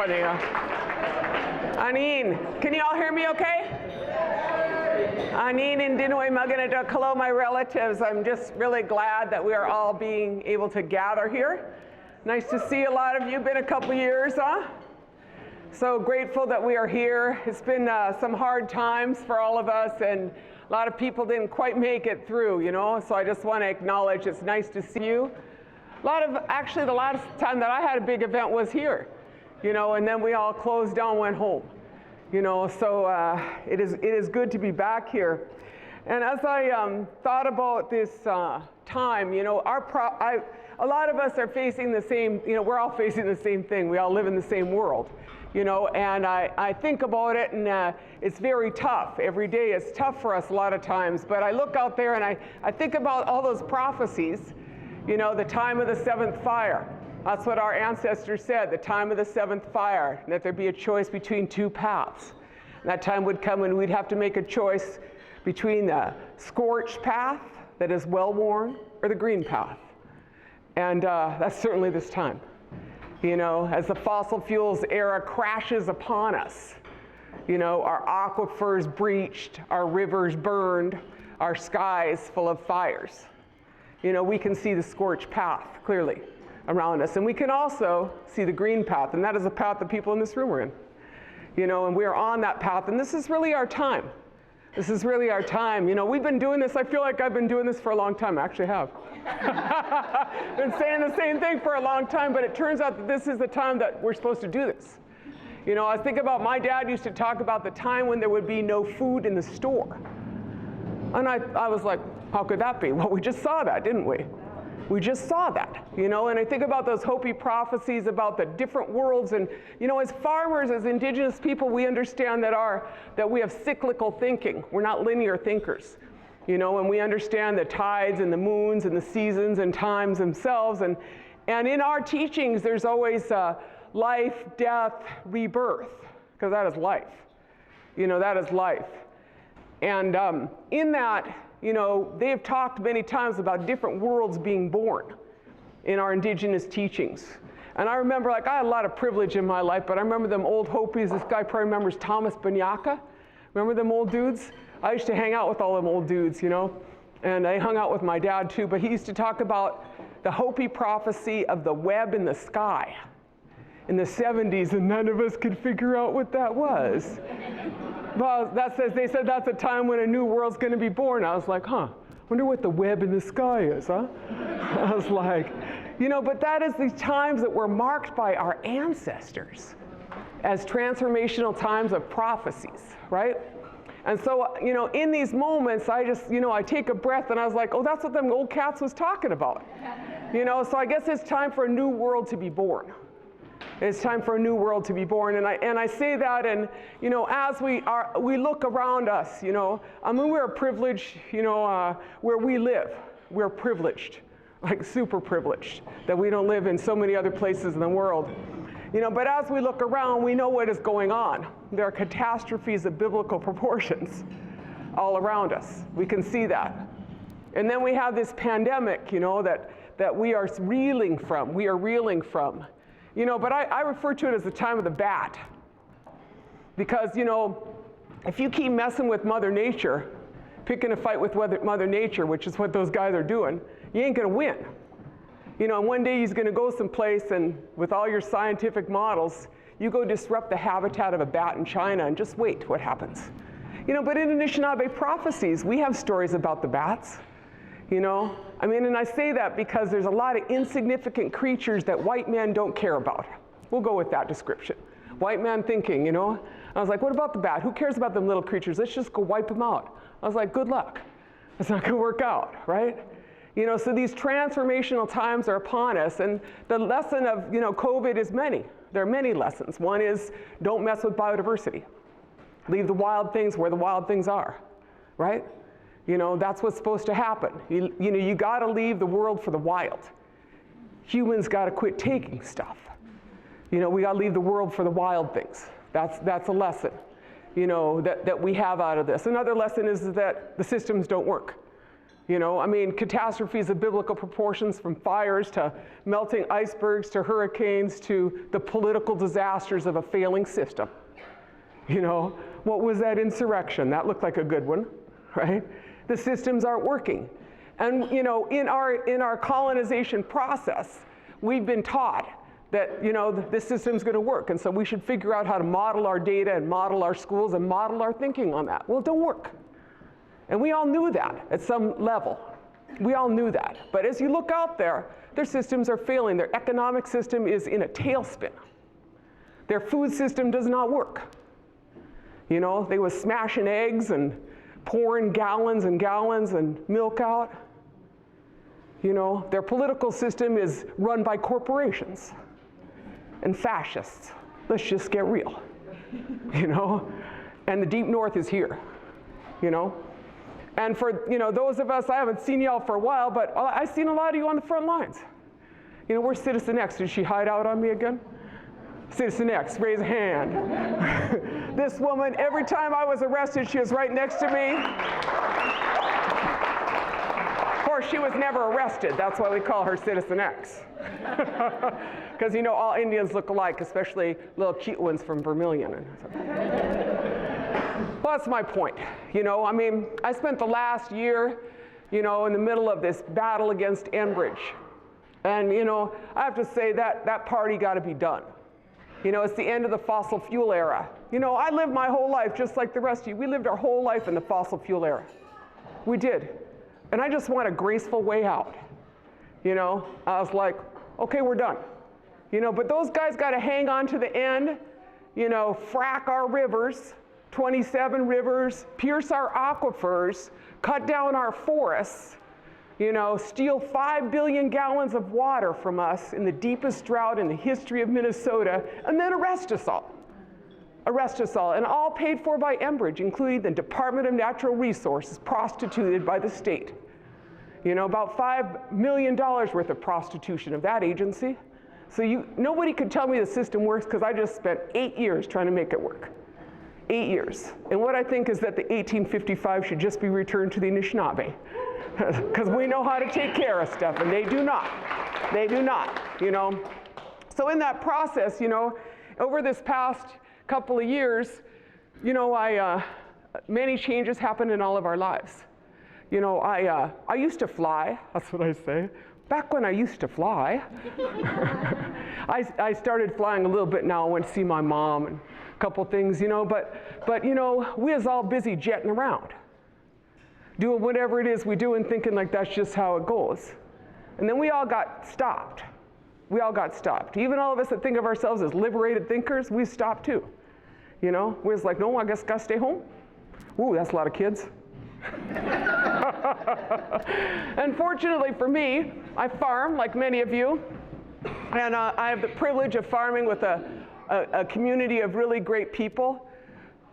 funny, huh? Anin, can you all hear me okay? Anin and Dinoi Maganaduk, hello my relatives. I'm just really glad that we are all being able to gather here. Nice to see a lot of you, been a couple years, huh? So grateful that we are here. It's been some hard times for all of us, and a lot of people didn't quite make it through, you know, so I just want to acknowledge it's nice to see you. Actually the last time that I had a big event was here, you know, and then we all closed down, went home, you know, so it is good to be back here. And as I thought about this time, you know, a lot of us are facing the same, you know, we're all facing the same thing. We all live in the same world, you know, and I think about it, and it's very tough. Every day it's tough for us a lot of times, but I look out there and I think about all those prophecies, you know, the time of the seventh fire. That's what our ancestors said, the time of the seventh fire, and that there'd be a choice between two paths. And that time would come when we'd have to make a choice between the scorched path that is well-worn or the green path. And that's certainly this time. You know, as the fossil fuels era crashes upon us, you know, our aquifers breached, our rivers burned, our skies full of fires. You know, we can see the scorched path clearly around us. And we can also see the green path, and that is the path that people in this room are in. You know, and we are on that path, and this is really our time. This is really our time. You know, we've been doing this, I feel like I've been doing this for a long time. I actually have. Been saying the same thing for a long time, but it turns out that this is the time that we're supposed to do this. You know, I think about my dad used to talk about the time when there would be no food in the store. And I was like, how could that be? Well, we just saw that, didn't we? We just saw that, you know, and I think about those Hopi prophecies about the different worlds, and, you know, as farmers, as Indigenous people, we understand that we have cyclical thinking. We're not linear thinkers, you know, and we understand the tides and the moons and the seasons and times themselves, and in our teachings, there's always life, death, rebirth, because that is life, you know, that is life. And in that, you know, they've talked many times about different worlds being born in our Indigenous teachings. And I remember, like, I had a lot of privilege in my life, but I remember them old Hopis. This guy probably remembers Thomas Banyaka. Remember them old dudes? I used to hang out with all them old dudes, you know, and I hung out with my dad too, but he used to talk about the Hopi prophecy of the web in the sky in the 70s, and none of us could figure out what that was. Well, they said that's a time when a new world's going to be born. I was like, huh, wonder what the web in the sky is, huh? I was like, you know, but that is these times that were marked by our ancestors as transformational times of prophecies, right? And so, you know, in these moments, I just, you know, I take a breath and I was like, oh, that's what them old cats was talking about. You know, so I guess it's time for a new world to be born. It's time for a new world to be born, and I say that, and, you know, as we look around us, you know, I mean, we're privileged, you know, where we live, we're privileged, like super privileged, that we don't live in so many other places in the world, you know. But as we look around, we know what is going on. There are catastrophes of biblical proportions all around us. We can see that, and then we have this pandemic, you know, that we are reeling from. We are reeling from. You know, but I refer to it as the time of the bat. Because, you know, if you keep messing with Mother Nature, picking a fight with Mother Nature, which is what those guys are doing, you ain't gonna win. You know, and one day he's gonna go someplace and with all your scientific models, you go disrupt the habitat of a bat in China and just wait what happens. You know, but in Anishinaabe prophecies, we have stories about the bats. You know, I mean, and I say that because there's a lot of insignificant creatures that white men don't care about. We'll go with that description. White man thinking, you know. I was like, what about the bat? Who cares about them little creatures? Let's just go wipe them out. I was like, good luck. That's not gonna work out, right? You know, so these transformational times are upon us, and the lesson of, you know, COVID is many. There are many lessons. One is, don't mess with biodiversity. Leave the wild things where the wild things are, right? You know, that's what's supposed to happen. You know, you gotta leave the world for the wild. Humans gotta quit taking stuff. You know, we gotta leave the world for the wild things. That's a lesson, you know, that we have out of this. Another lesson is that the systems don't work. You know, I mean, catastrophes of biblical proportions, from fires to melting icebergs to hurricanes to the political disasters of a failing system. You know, what was that insurrection? That looked like a good one, right? The systems aren't working. And, you know, in our colonization process, we've been taught that, you know, this system's going to work. And so we should figure out how to model our data and model our schools and model our thinking on that. Well, it don't work. And we all knew that at some level. We all knew that. But as you look out there, their systems are failing. Their economic system is in a tailspin. Their food system does not work. You know, they was smashing eggs and pouring gallons and gallons and milk out. You know, their political system is run by corporations and fascists. Let's just get real. You know, and the deep north is here. You know. And for, you know, those of us, I haven't seen y'all for a while, but I've seen a lot of you on the front lines. You know, where's Citizen X? Did she hide out on me again? Citizen X, raise a hand. This woman, every time I was arrested, she was right next to me. Of course, she was never arrested. That's why we call her Citizen X. Because, you know, all Indians look alike, especially little cute ones from Vermilion. Well, that's my point. You know, I mean, I spent the last year, you know, in the middle of this battle against Enbridge. And, you know, I have to say that party got to be done. You know, it's the end of the fossil fuel era. You know, I lived my whole life just like the rest of you. We lived our whole life in the fossil fuel era. We did. And I just want a graceful way out. You know, I was like, okay, we're done. You know, but those guys got to hang on to the end, you know, frack our rivers, 27 rivers, pierce our aquifers, cut down our forests, you know, steal 5 billion gallons of water from us in the deepest drought in the history of Minnesota, and then arrest us all. Arrest us all, and all paid for by Enbridge, including the Department of Natural Resources, prostituted by the state. You know, about $5 million worth of prostitution of that agency. So nobody could tell me the system works, because I just spent 8 years trying to make it work. 8 years. And what I think is that the 1855 should just be returned to the Anishinaabe. Because we know how to take care of stuff, and they do not. They do not, you know. So in that process, you know, over this past couple of years, you know, many changes happened in all of our lives. You know, I used to fly, that's what I say. Back when I used to fly. I started flying a little bit now. I went to see my mom and a couple things, you know, but you know, we was all busy jetting around, doing whatever it is we do and thinking like that's just how it goes. And then we all got stopped. We all got stopped. Even all of us that think of ourselves as liberated thinkers, we stopped too. You know, we was like, no, I guess gotta stay home. Ooh, that's a lot of kids. And fortunately for me, I farm like many of you, and I have the privilege of farming with a community of really great people.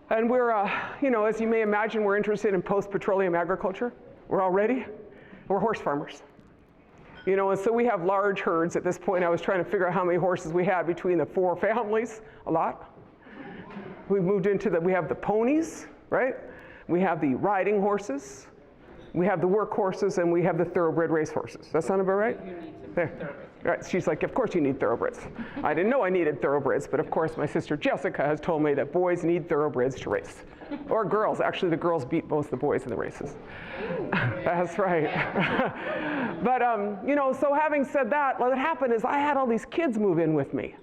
And we're, you know, as you may imagine, we're interested in post-petroleum agriculture. We're all ready. We're horse farmers. You know, and so we have large herds. At this point, I was trying to figure out how many horses we had between the 4 families. A lot. We moved into we have the ponies, right? We have the riding horses. We have the work horses, and we have the thoroughbred race horses. That sound about right? You need some there. thoroughbreds. Right. She's like, of course you need thoroughbreds. I didn't know I needed thoroughbreds, but of course my sister Jessica has told me that boys need thoroughbreds to race. Or girls. Actually, the girls beat most of the boys in the races. That's right. But, you know, so having said that, what happened is I had all these kids move in with me.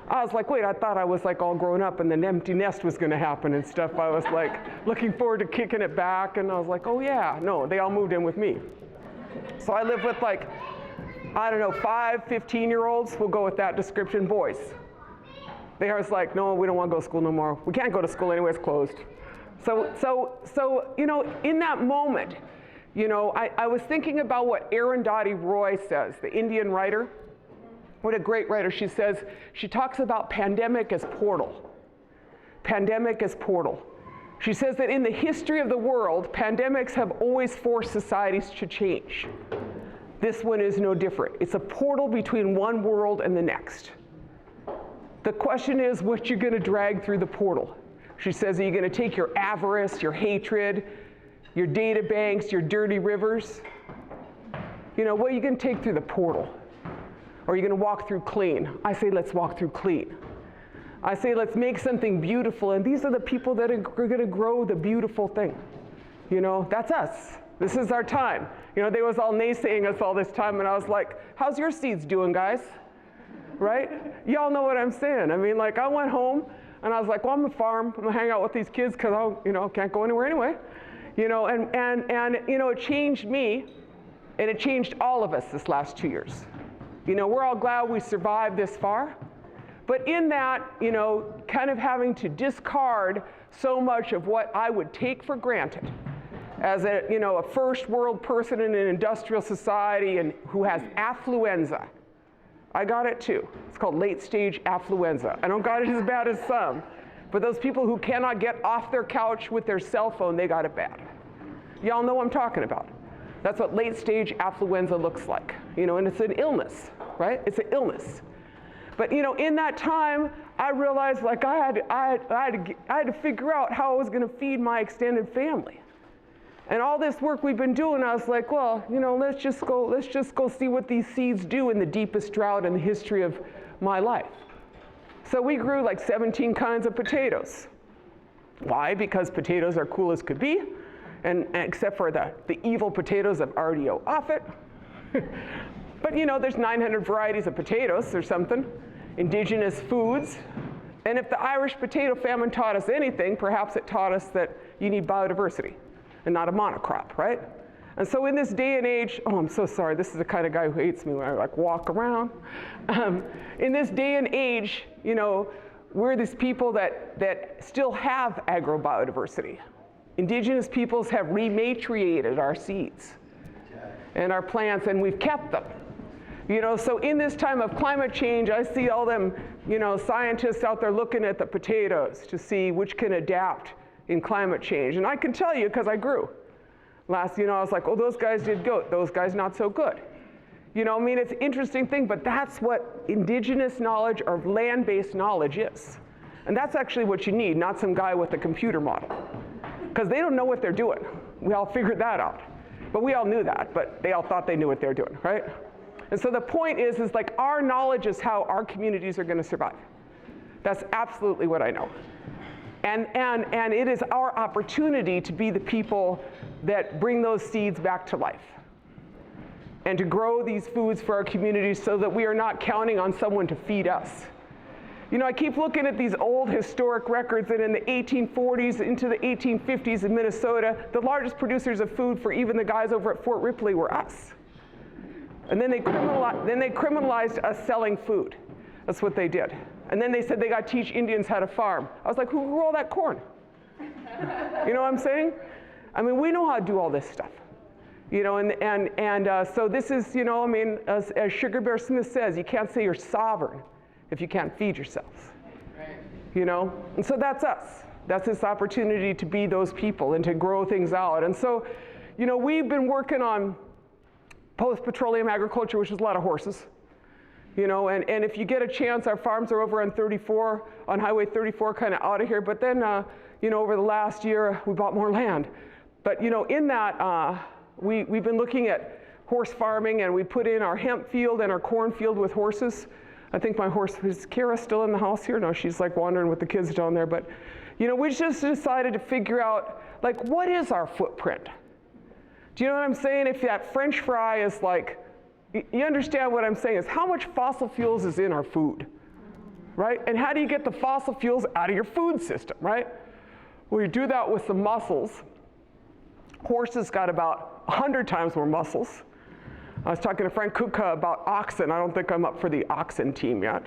I was like, wait, I thought I was like all grown up and then empty nest was gonna happen and stuff. I was like looking forward to kicking it back, and I was like, oh yeah, no, they all moved in with me. So I live with like, I don't know, 5 15-year-olds, we'll go with that description, boys. They was like, no, we don't want to go to school no more. We can't go to school anyway, it's closed. So you know, in that moment, you know, I was thinking about what Arundhati Roy says, the Indian writer. What a great writer. She says, she talks about pandemic as portal. Pandemic as portal. She says that in the history of the world, pandemics have always forced societies to change. This one is no different. It's a portal between one world and the next. The question is what you're going to drag through the portal. She says, are you going to take your avarice, your hatred, your data banks, your dirty rivers. You know, what are you going to take through the portal? Or are you going to walk through clean? I say, let's walk through clean. I say, let's make something beautiful. And these are the people that are going to grow the beautiful thing. You know, that's us. This is our time. You know, they was all naysaying us all this time, and I was like, how's your seeds doing, guys? Right? Y'all know what I'm saying. I mean, like, I went home, and I was like, well, I'm gonna farm. I'm gonna hang out with these kids because I, you know, can't go anywhere anyway. You know, and you know, it changed me, and it changed all of us this last 2 years. You know, we're all glad we survived this far. But in that, you know, kind of having to discard so much of what I would take for granted as a, you know, a first world person in an industrial society and who has affluenza. I got it too. It's called late stage affluenza. I don't got it as bad as some, but those people who cannot get off their couch with their cell phone, they got it bad. Y'all know what I'm talking about. That's what late stage affluenza looks like, you know, and it's an illness, right? It's an illness. But you know, in that time, I realized like I had to figure out how I was going to feed my extended family. And all this work we've been doing, I was like, well, you know, let's just go see what these seeds do in the deepest drought in the history of my life. So we grew like 17 kinds of potatoes. Why? Because potatoes are cool as could be, and except for the evil potatoes of RDO Offit. But you know, there's 900 varieties of potatoes or something, indigenous foods. And if the Irish potato famine taught us anything, perhaps it taught us that you need biodiversity and not a monocrop, right? And so in this day and age, oh, I'm so sorry, this is the kind of guy who hates me when I like walk around. In this day and age, you know, we're these people that still have agrobiodiversity. Indigenous peoples have rematriated our seeds and our plants, and we've kept them. You know, so in this time of climate change, I see all them, you know, scientists out there looking at the potatoes to see which can adapt in climate change. And I can tell you, because I grew. You know, I was like, oh, those guys did good. Those guys not so good. You know, I mean, it's an interesting thing, but that's what indigenous knowledge or land-based knowledge is. And that's actually what you need, not some guy with a computer model. Because they don't know what they're doing. We all figured that out. But we all knew that, but they all thought they knew what they're doing, right? And so the point is like our knowledge is how our communities are going to survive. That's absolutely what I know. And it is our opportunity to be the people that bring those seeds back to life and to grow these foods for our communities so that we are not counting on someone to feed us. You know, I keep looking at these old historic records, and in the 1840s into the 1850s in Minnesota, the largest producers of food for even the guys over at Fort Ripley were us. And then they criminalized us selling food. That's what they did. And then they said they got to teach Indians how to farm. I was like, who grew all that corn? You know what I'm saying? I mean, we know how to do all this stuff. You know, and so this is, you know, I mean, as Sugar Bear Smith says, you can't say you're sovereign if you can't feed yourselves. Right. You know, and so that's us. That's this opportunity to be those people and to grow things out. And so, you know, we've been working on post-petroleum agriculture, which is a lot of horses. You know, and if you get a chance, our farms are over on 34, on Highway 34, kind of out of here. But then, you know, over the last year, we bought more land. But, you know, in that, we've been looking at horse farming, and we put in our hemp field and our corn field with horses. I think my horse, is Kara still in the house here? No, she's like wandering with the kids down there. But, you know, we just decided to figure out, like, what is our footprint? Do you know what I'm saying? If that French fry is like, you understand what I'm saying is how much fossil fuels is in our food, right? And how do you get the fossil fuels out of your food system, right? Well, you do that with some mussels. Horses got about 100 times more mussels. I was talking to Frank Kuka about oxen. I don't think I'm up for the oxen team yet.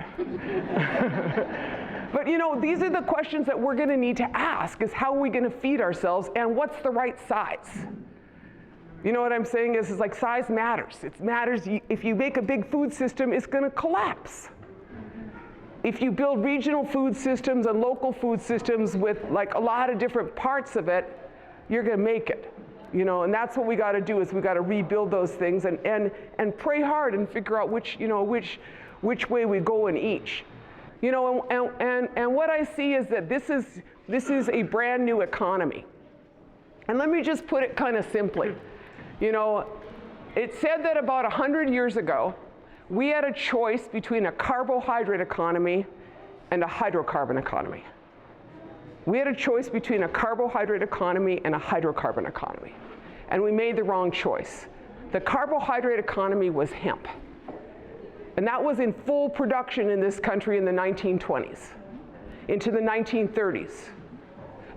But you know, these are the questions that we're gonna need to ask, is how are we gonna feed ourselves, and what's the right size? You know what I'm saying is like size matters. It matters. If you make a big food system, it's going to collapse. If you build regional food systems and local food systems with like a lot of different parts of it, you're going to make it. You know, and that's what we got to do, is we got to rebuild those things and pray hard and figure out which way we go in each. You know, and what I see is that this is a brand new economy. And let me just put it kind of simply. You know, it said that about 100 years ago, we had a choice between a carbohydrate economy and a hydrocarbon economy. We had a choice between a carbohydrate economy and a hydrocarbon economy. And we made the wrong choice. The carbohydrate economy was hemp. And that was in full production in this country in the 1920s, into the 1930s.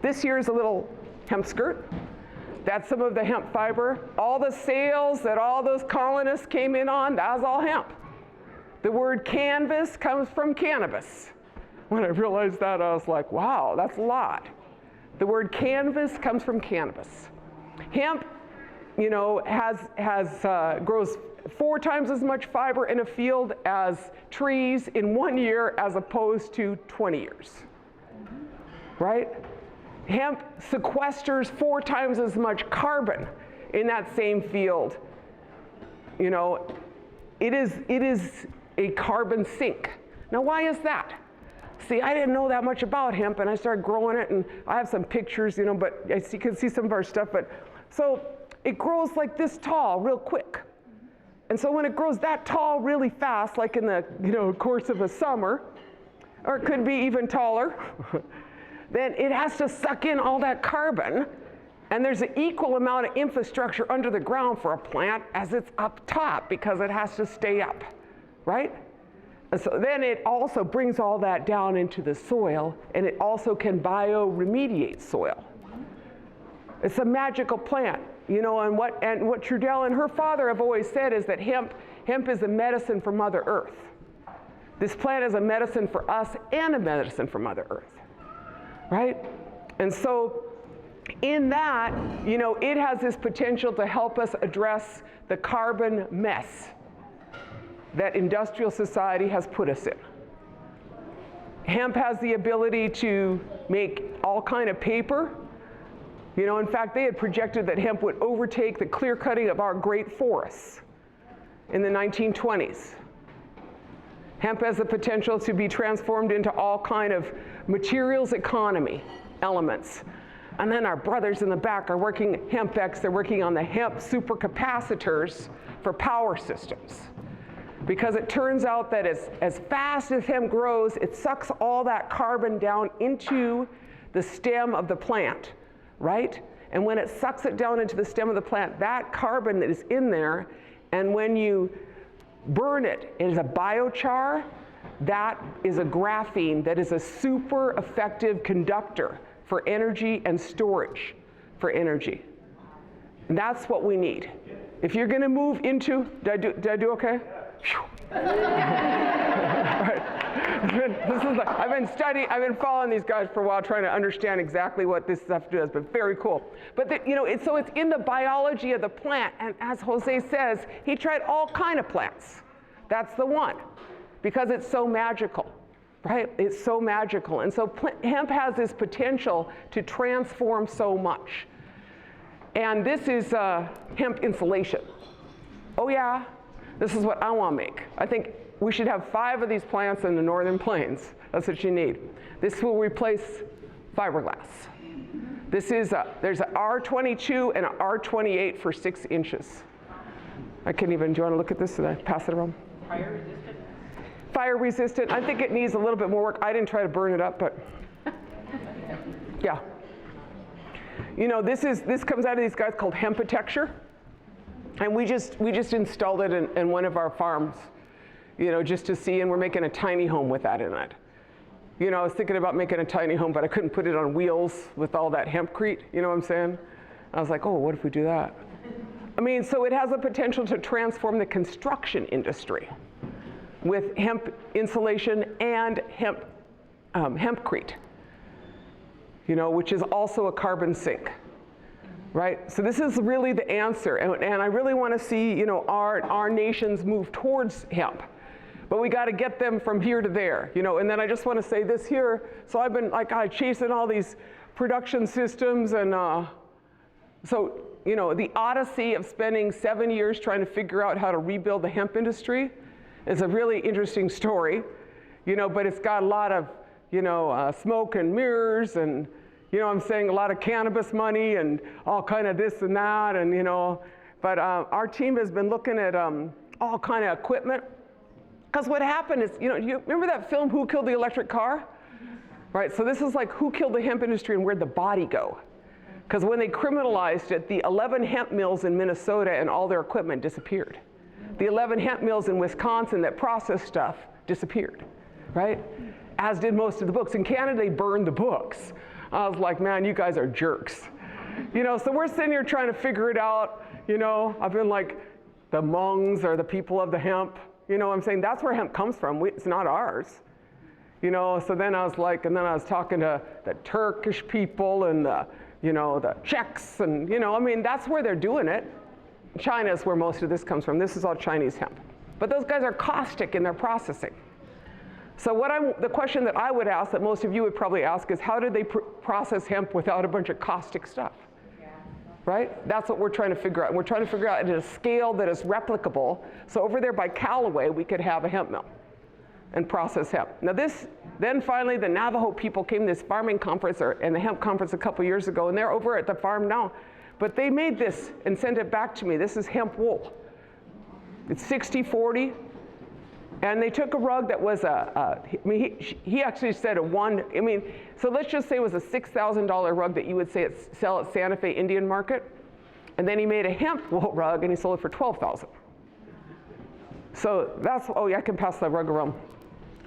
This here is a little hemp skirt. That's some of the hemp fiber. All the sails that all those colonists came in on, that was all hemp. The word canvas comes from cannabis. When I realized that, I was like, wow, that's a lot. The word canvas comes from cannabis. Hemp, you know, grows 4 times as much fiber in a field as trees in 1 year as opposed to 20 years, right? Hemp sequesters 4 times as much carbon in that same field. You know, it is a carbon sink. Now, why is that? See, I didn't know that much about hemp, and I started growing it, and I have some pictures, you know, but you can see some of our stuff. But so it grows like this tall real quick. And so when it grows that tall really fast, like in the course of a summer, or it could be even taller, then it has to suck in all that carbon, and there's an equal amount of infrastructure under the ground for a plant as it's up top because it has to stay up, right? And so then it also brings all that down into the soil, and it also can bioremediate soil. It's a magical plant, you know, and what Trudell and her father have always said is that hemp is a medicine for Mother Earth. This plant is a medicine for us and a medicine for Mother Earth. Right? And so in that, you know, it has this potential to help us address the carbon mess that industrial society has put us in. Hemp has the ability to make all kind of paper. You know, in fact, they had projected that hemp would overtake the clear cutting of our great forests in the 1920s. Hemp has the potential to be transformed into all kind of materials economy elements. And then our brothers in the back are working HempX, they're working on the hemp supercapacitors for power systems. Because it turns out that as fast as hemp grows, it sucks all that carbon down into the stem of the plant, right? And when it sucks it down into the stem of the plant, that carbon that is in there, and when you burn it as a biochar, that is a graphene that is a super effective conductor for energy and storage for energy. And that's what we need. If you're going to move into, did I do okay? Right. I've been following these guys for a while, trying to understand exactly what this stuff does, but very cool. But so it's in the biology of the plant, and as Jose says, he tried all kind of plants. That's the one, because it's so magical, right? It's so magical, and so hemp has this potential to transform so much. And this is hemp insulation. Oh yeah, this is what I want to make. I think we should have 5 of these plants in the northern plains. That's what you need. This will replace fiberglass. This is there's an R22 and an R28 for 6 inches. I can't even, do you want to look at this? Did I pass it around? Fire resistant? Fire resistant. I think it needs a little bit more work. I didn't try to burn it up, but yeah. You know, this comes out of these guys called Hempitecture. And we just installed it in one of our farms, you know, just to see, and we're making a tiny home with that in it. You know, I was thinking about making a tiny home, but I couldn't put it on wheels with all that hempcrete, you know what I'm saying? I was like, oh, what if we do that? I mean, so it has the potential to transform the construction industry with hemp insulation and hempcrete, you know, which is also a carbon sink. Right? So this is really the answer, and I really want to see, you know, our nations move towards hemp, but we got to get them from here to there, you know. And then I just want to say this here. So I've been chasing all these production systems, and so you know, the odyssey of spending 7 years trying to figure out how to rebuild the hemp industry is a really interesting story, you know. But it's got a lot of, you know, smoke and mirrors, and You know what I'm saying? A lot of cannabis money and all kind of this and that, and you know. But our team has been looking at all kind of equipment. Because what happened is, you know, you remember that film, Who Killed the Electric Car? Right, so this is like who killed the hemp industry and where'd the body go? Because when they criminalized it, the 11 hemp mills in Minnesota and all their equipment disappeared. The 11 hemp mills in Wisconsin that processed stuff disappeared, right? As did most of the books. In Canada, they burned the books. I was like, man, you guys are jerks. You know, so we're sitting here trying to figure it out. You know, I've been like, the Hmongs are the people of the hemp. You know what I'm saying? That's where hemp comes from. It's not ours. You know, so then I was like, and then I was talking to the Turkish people and the, you know, the Czechs and, you know, I mean, that's where they're doing it. China is where most of this comes from. This is all Chinese hemp. But those guys are caustic in their processing. So the question that I would ask, that most of you would probably ask, is how did they process hemp without a bunch of caustic stuff? Right? That's what we're trying to figure out. And we're trying to figure out at a scale that is replicable. So over there by Callaway, we could have a hemp mill and process hemp. Now then finally the Navajo people came to this farming conference and the hemp conference a couple years ago, and they're over at the farm now. But they made this and sent it back to me. This is hemp wool. It's 60-40. And they took a rug that was he actually said so let's just say it was a $6,000 rug that you would sell at Santa Fe Indian Market. And then he made a hemp wool rug and he sold it for $12,000. So that's, oh yeah, I can pass that rug around.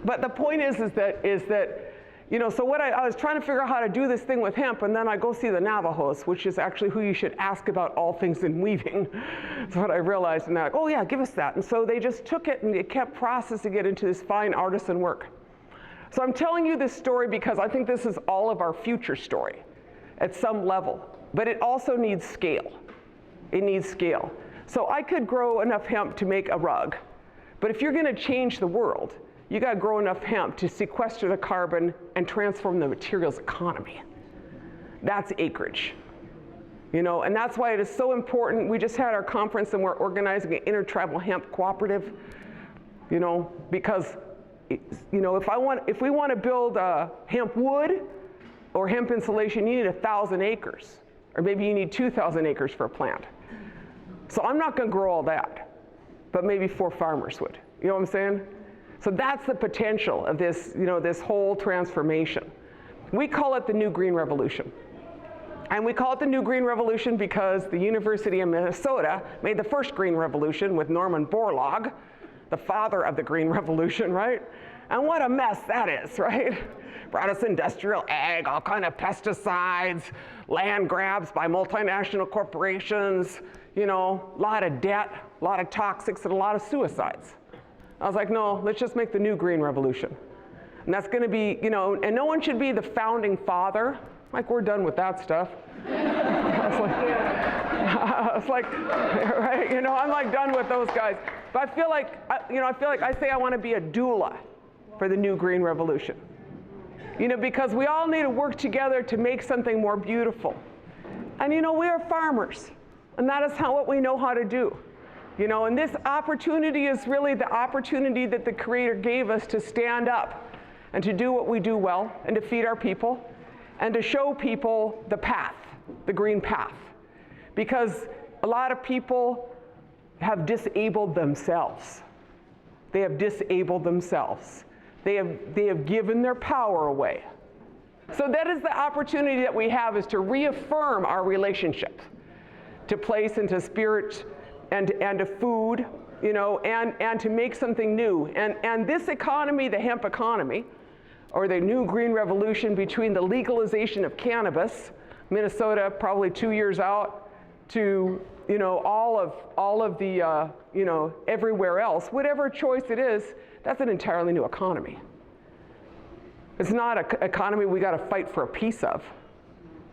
But the point is that, you know, so what I was trying to figure out how to do this thing with hemp, and then I go see the Navajos, which is actually who you should ask about all things in weaving. That's what I realized, and they're like, oh yeah, give us that. And so they just took it and they kept processing it into this fine artisan work. So I'm telling you this story because I think this is all of our future story at some level, but it also needs scale. It needs scale. So I could grow enough hemp to make a rug, but if you're gonna change the world, you got to grow enough hemp to sequester the carbon and transform the materials economy. That's acreage. You know, and that's why it is so important. We just had our conference and we're organizing an intertribal hemp cooperative, you know, because, you know, if we want to build hemp wood or hemp insulation, you need 1,000 acres, or maybe you need 2,000 acres for a plant. So I'm not going to grow all that, but maybe 4 farmers would. You know what I'm saying? So that's the potential of this, you know, this whole transformation. We call it the New Green Revolution. And we call it the New Green Revolution because the University of Minnesota made the first Green Revolution with Norman Borlaug, the father of the Green Revolution, right? And what a mess that is, right? Brought us industrial ag, all kind of pesticides, land grabs by multinational corporations, you know, a lot of debt, a lot of toxics, and a lot of suicides. I was like, no, let's just make the New Green Revolution. And that's gonna be, you know, and no one should be the founding father. Like, we're done with that stuff. I was like, right, you know, I'm like done with those guys. But I feel like, I say I wanna be a doula for the New Green Revolution. You know, because we all need to work together to make something more beautiful. And you know, we are farmers, and that is what we know how to do. You know, and this opportunity is really the opportunity that the Creator gave us to stand up and to do what we do well and to feed our people and to show people the path, the green path. Because a lot of people have disabled themselves. They have disabled themselves. They have given their power away. So that is the opportunity that we have, is to reaffirm our relationship to place and to spirit and to food, you know, and to make something new. And this economy, the hemp economy, or the New Green Revolution, between the legalization of cannabis, Minnesota probably 2 years out, to, you know, all of the, you know, everywhere else, whatever choice it is, that's an entirely new economy. It's not an economy we got to fight for a piece of.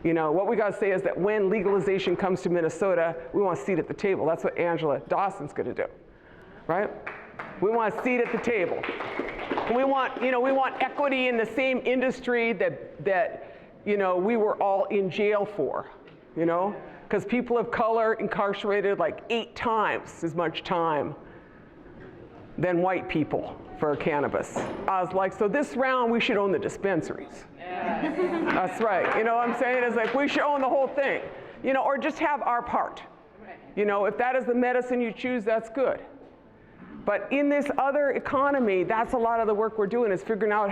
You know, what we got to say is that when legalization comes to Minnesota, we want a seat at the table. That's what Angela Dawson's going to do, right? We want a seat at the table. And we want, you know, we want equity in the same industry that you know, we were all in jail for, you know, because people of color incarcerated like 8 times as much time than white people for cannabis. I was like, so this round we should own the dispensaries. That's right. You know what I'm saying? It's like we should own the whole thing, you know, or just have our part. You know, if that is the medicine you choose, that's good. But in this other economy, that's a lot of the work we're doing, is figuring out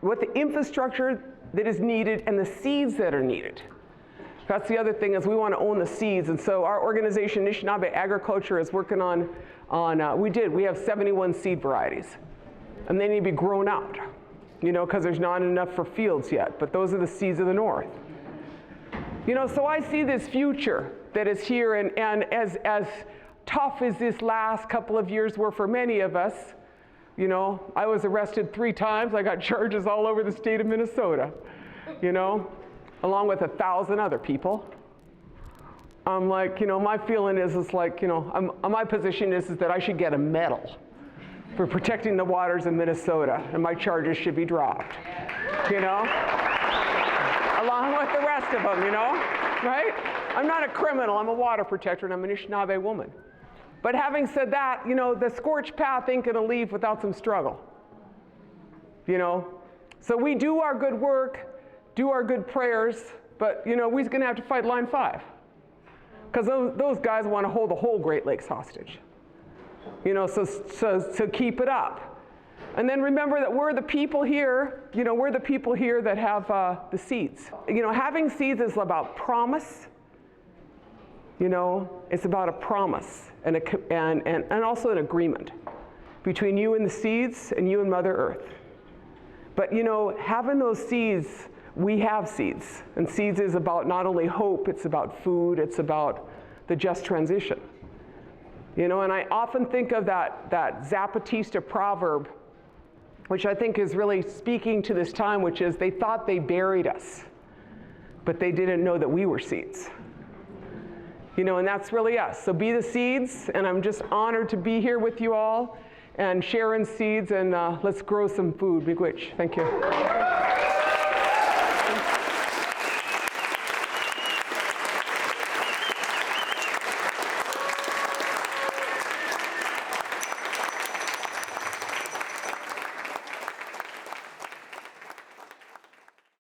what the infrastructure that is needed and the seeds that are needed. That's the other thing, is we want to own the seeds. And so our organization, Anishinaabe Agriculture, is working on we have 71 seed varieties. And they need to be grown out, you know, because there's not enough for fields yet. But those are the seeds of the north. You know, so I see this future that is here, and as tough as this last couple of years were for many of us, you know, I was arrested 3 times. I got charges all over the state of Minnesota, you know, along with 1,000 other people. I'm like, you know, my feeling is like, you know, my position is that I should get a medal for protecting the waters of Minnesota, and my charges should be dropped, you know, along with the rest of them, you know, right? I'm not a criminal, I'm a water protector, and I'm an Anishinaabe woman. But having said that, you know, the scorched path ain't gonna leave without some struggle, you know? So we do our good work, do our good prayers, but, you know, we're gonna have to fight line 5. Because those guys want to hold the whole Great Lakes hostage. You know, so keep it up. And then remember that we're the people here, you know, we're the people here that have the seeds. You know, having seeds is about promise. You know, it's about a promise and also an agreement between you and the seeds and you and Mother Earth. But, you know, having those seeds, we have seeds, and seeds is about not only hope, it's about food, it's about the just transition. You know, and I often think of that Zapatista proverb, which I think is really speaking to this time, which is, they thought they buried us, but they didn't know that we were seeds. You know, and that's really us. So be the seeds, and I'm just honored to be here with you all and sharing seeds, and let's grow some food. Miigwech. Thank you.